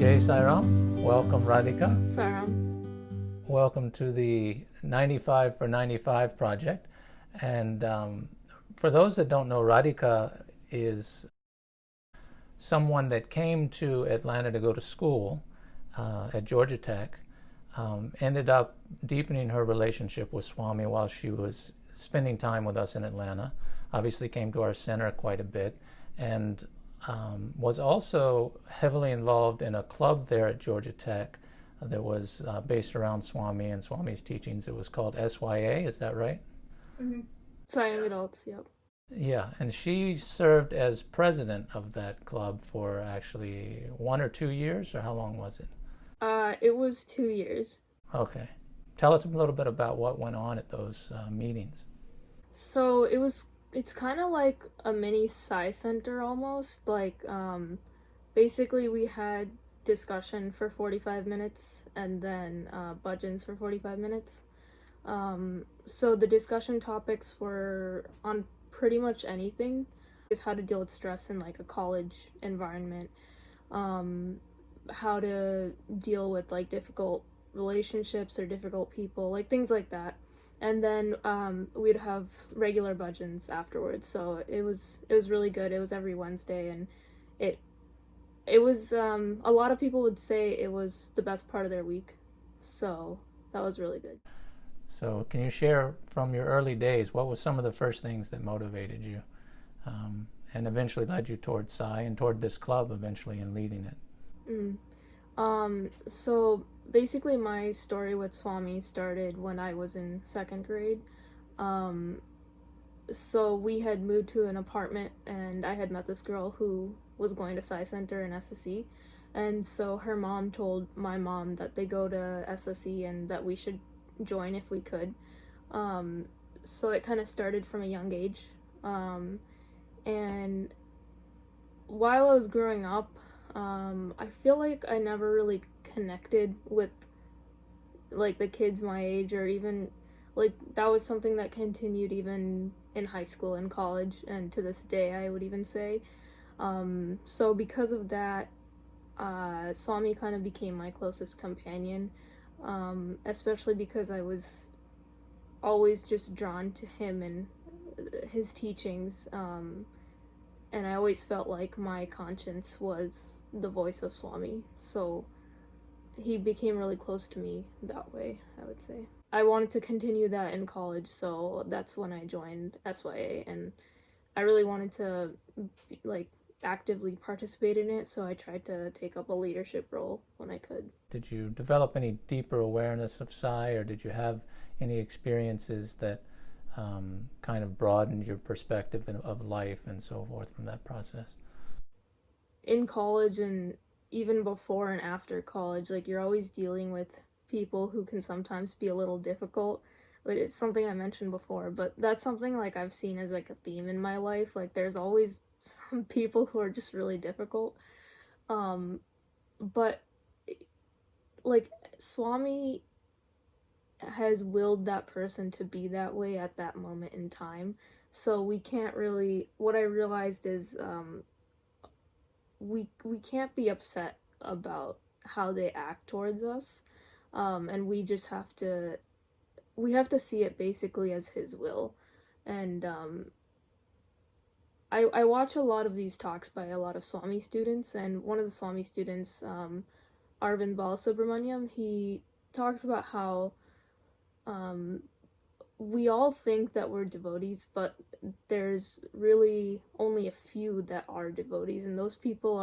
Jai Sai Ram. Welcome, Radhika. Saram. Welcome to the 95 for 95 project. And for those that don't know, Radhika is someone that came to Atlanta to go to school at Georgia Tech, ended up deepening her relationship with Swami while she was spending time with us in Atlanta. Obviously came to our center quite a bit, and was also heavily involved in a club there at Georgia Tech that was based around Swami and Swami's teachings. It was called SYA, is that right? Mm-hmm. Young adults, yep. Yeah, and she served as president of that club for actually 1 or 2 years, or how long was it? It was 2 years. Okay. Tell us a little bit about what went on at those meetings. So it's kind of like a mini Sai Center almost. Basically we had discussion for 45 minutes and then bhajans for 45 minutes. So the discussion topics were on pretty much anything. Is how to deal with stress in like a college environment, how to deal with like difficult relationships or difficult people, like things like that. And then we'd have regular bhajans afterwards. So it was really good. It was every Wednesday, and it it was a lot of people would say it was the best part of their week. So that was really good. So can you share from your early days, what was some of the first things that motivated you and eventually led you toward Sai and toward this club eventually in leading it? So basically my story with Swami started when I was in second grade. Um, so we had moved to an apartment, and I had met this girl who was going to Sai Center in SSE. And so her mom told my mom that they go to SSE and that we should join if we could. Um, so it kind of started from a young age. And while I was growing up, I feel like I never really connected with like the kids my age, or even like that was something that continued even in high school and college, and to this day I would even say. So because of that, Swami kind of became my closest companion, especially because I was always just drawn to him and his teachings. And I always felt like my conscience was the voice of Swami. So he became really close to me that way, I would say. I wanted to continue that in college, so that's when I joined SYA, and I really wanted to like actively participate in it, so I tried to take up a leadership role when I could. Did you develop any deeper awareness of Sai, or did you have any experiences that kind of broadened your perspective of life and so forth from that process? In college and even before and after college, like you're always dealing with people who can sometimes be a little difficult. But it's something I mentioned before, but that's something like I've seen as like a theme in my life. Like there's always some people who are just really difficult. Um, but like Swami has willed that person to be that way at that moment in time. So we can't really. What I realized is we can't be upset about how they act towards us, and we have to see it basically as his will. And I watch a lot of these talks by a lot of Swami students, and one of the Swami students, Arvind Balasubramaniam, he talks about how um, we all think that we're devotees, but there's really only a few that are devotees, and those people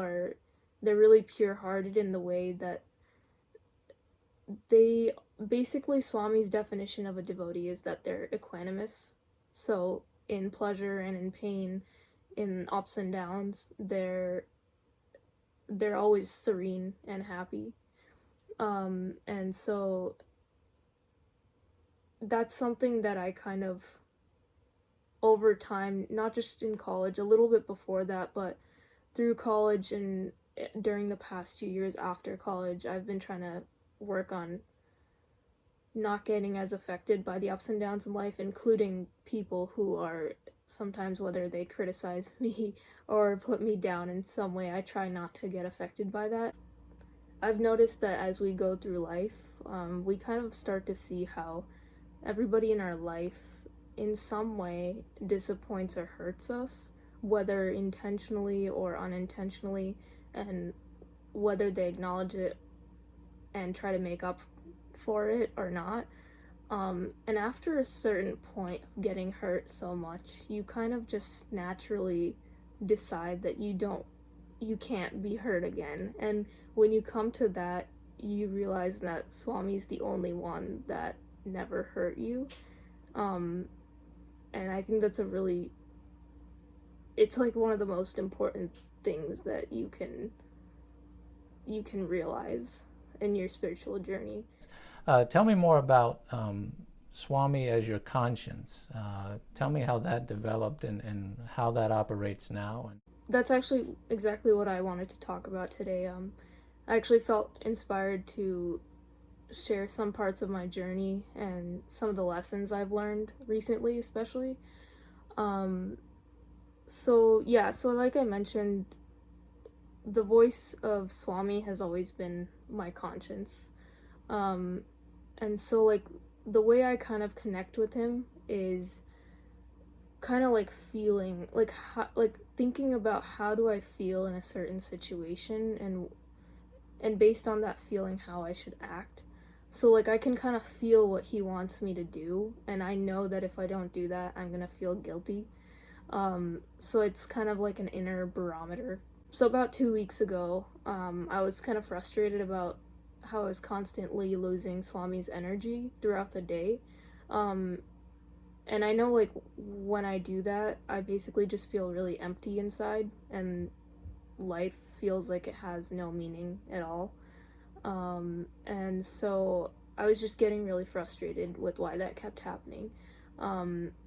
they're really pure-hearted in the way that they basically Swami's definition of a devotee is that they're equanimous. So in pleasure and in pain, in ups and downs, they're always serene and happy. And so that's something that I kind of over time, not just in college, a little bit before that, but through college and during the past 2 years after college, I've been trying to work on not getting as affected by the ups and downs in life, including people who are sometimes, whether they criticize me or put me down in some way, I try not to get affected by that. I've noticed that as we go through life, we kind of start to see how everybody in our life, in some way, disappoints or hurts us, whether intentionally or unintentionally, and whether they acknowledge it and try to make up for it or not. And after a certain point of getting hurt so much, you kind of just naturally decide that you can't be hurt again. And when you come to that, you realize that Swami's the only one that never hurt you. Um, and I think that's it's like one of the most important things that you can realize in your spiritual journey. Tell me more about Swami as your conscience. Tell me how that developed and how that operates now. That's actually exactly what I wanted to talk about today. I actually felt inspired to share some parts of my journey and some of the lessons I've learned recently, especially. Um, so like I mentioned, the voice of Swami has always been my conscience. Um, and so, like, the way I kind of connect with him is kind of like feeling, like thinking about how do I feel in a certain situation, and based on that feeling, how I should act. So, like, I can kind of feel what he wants me to do, and I know that if I don't do that, I'm gonna feel guilty. So it's kind of like an inner barometer. So about 2 weeks ago, I was kind of frustrated about how I was constantly losing Swami's energy throughout the day. Um, and I know, like, when I do that, I basically just feel really empty inside, and life feels like it has no meaning at all. And so I was just getting really frustrated with why that kept happening.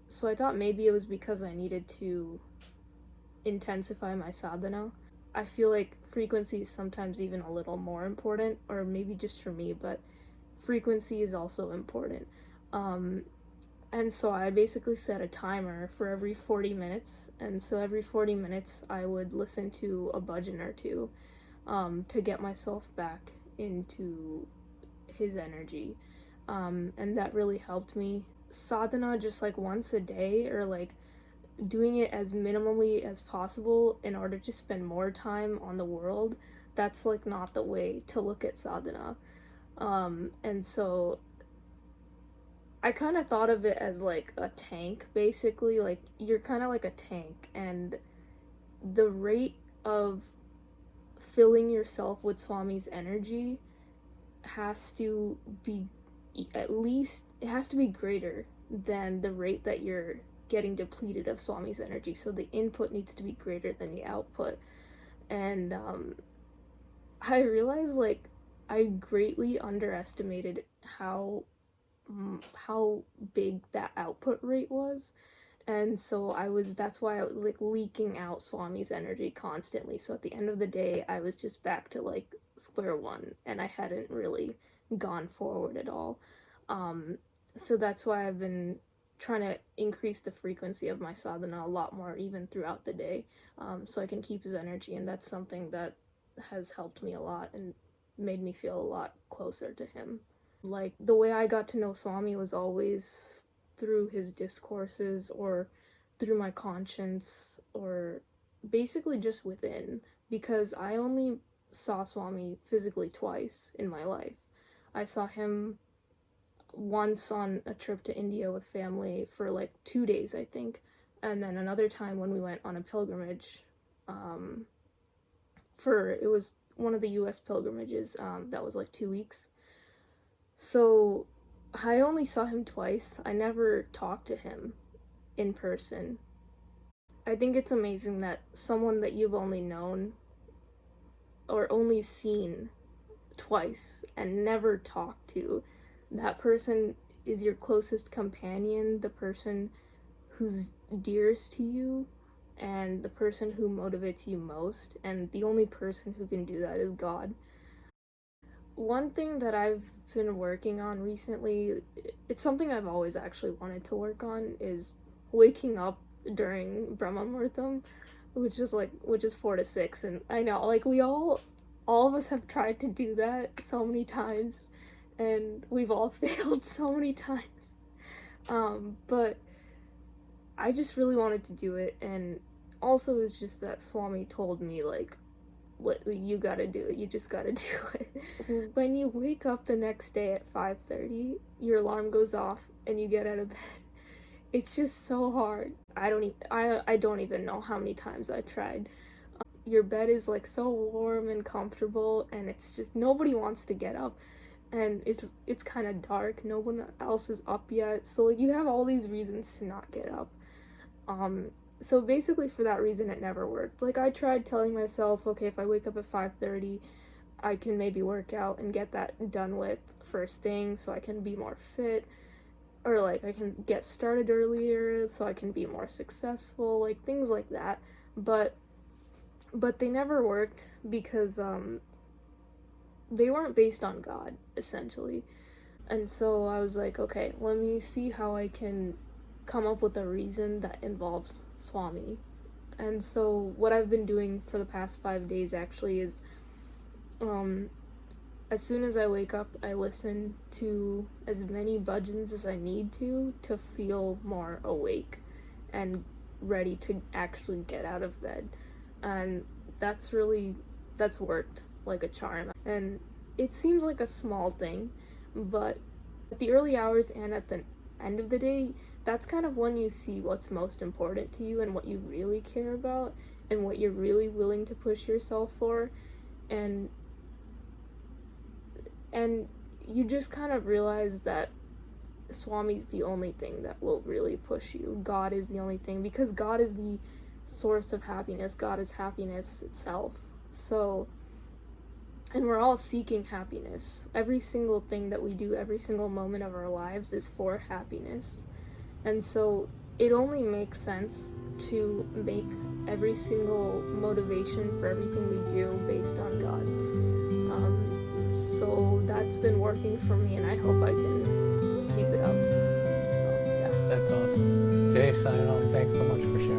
So I thought maybe it was because I needed to intensify my sadhana. I feel like frequency is sometimes even a little more important, or maybe just for me, but frequency is also important. Um, and so I basically set a timer for every 40 minutes. And so every 40 minutes, I would listen to a bhajan or two, to get myself back into his energy. And that really helped me. Sadhana just like once a day, or like doing it as minimally as possible in order to spend more time on the world, that's like not the way to look at sadhana. And so I kind of thought of it as like a tank, basically. Like, you're kind of like a tank, and the rate of filling yourself with Swami's energy has to be, at least, it has to be greater than the rate that you're getting depleted of Swami's energy. So the input needs to be greater than the output. And I realized, like, I greatly underestimated how big that output rate was. And so that's why I was like leaking out Swami's energy constantly. So at the end of the day, I was just back to like square one, and I hadn't really gone forward at all. Um, so that's why I've been trying to increase the frequency of my sadhana a lot more, even throughout the day, so I can keep his energy. And that's something that has helped me a lot and made me feel a lot closer to him. Like, the way I got to know Swami was always through his discourses, or through my conscience, or basically just within, because I only saw Swami physically twice in my life. I saw him once on a trip to India with family for like 2 days, I think, and then another time when we went on a pilgrimage. It was one of the U.S. pilgrimages, that was like 2 weeks. So I only saw him twice. I never talked to him in person. I think it's amazing that someone that you've only known or only seen twice and never talked to, that person is your closest companion, the person who's dearest to you, and the person who motivates you most. And the only person who can do that is God. One thing that I've been working on recently, it's something I've always actually wanted to work on, is waking up during Brahma Muhurta, which is 4 to 6. And I know, like, we all all of us have tried to do that so many times, and we've all failed so many times. But I just really wanted to do it, and also it's just that Swami told me, like, you gotta do it, you just gotta do it. When you wake up the next day at 5:30, your alarm goes off and you get out of bed. It's just so hard. I don't even know how many times I tried. Your bed is like so warm and comfortable, and it's just nobody wants to get up, and it's kind of dark. No one else is up yet, so like you have all these reasons to not get up. So basically for that reason it never worked. Like I tried telling myself, okay, if I wake up at 5:30, I can maybe work out and get that done with first thing so I can be more fit, or like I can get started earlier so I can be more successful, like things like that. But they never worked because they weren't based on God, essentially. And so I was like, okay, let me see how I can come up with a reason that involves Swami. And so what I've been doing for the past 5 days actually is, as soon as I wake up, I listen to as many bhajans as I need to feel more awake and ready to actually get out of bed. And that's worked like a charm. And it seems like a small thing, but at the early hours and at the end of the day, that's kind of when you see what's most important to you and what you really care about and what you're really willing to push yourself for. And you just kind of realize that Swami's the only thing that will really push you. God is the only thing, because God is the source of happiness. God is happiness itself. So, and we're all seeking happiness. Every single thing that we do, every single moment of our lives is for happiness. And so it only makes sense to make every single motivation for everything we do based on God. So that's been working for me, and I hope I can keep it up. So, yeah. That's awesome. Jay, signing off. Thanks so much for sharing.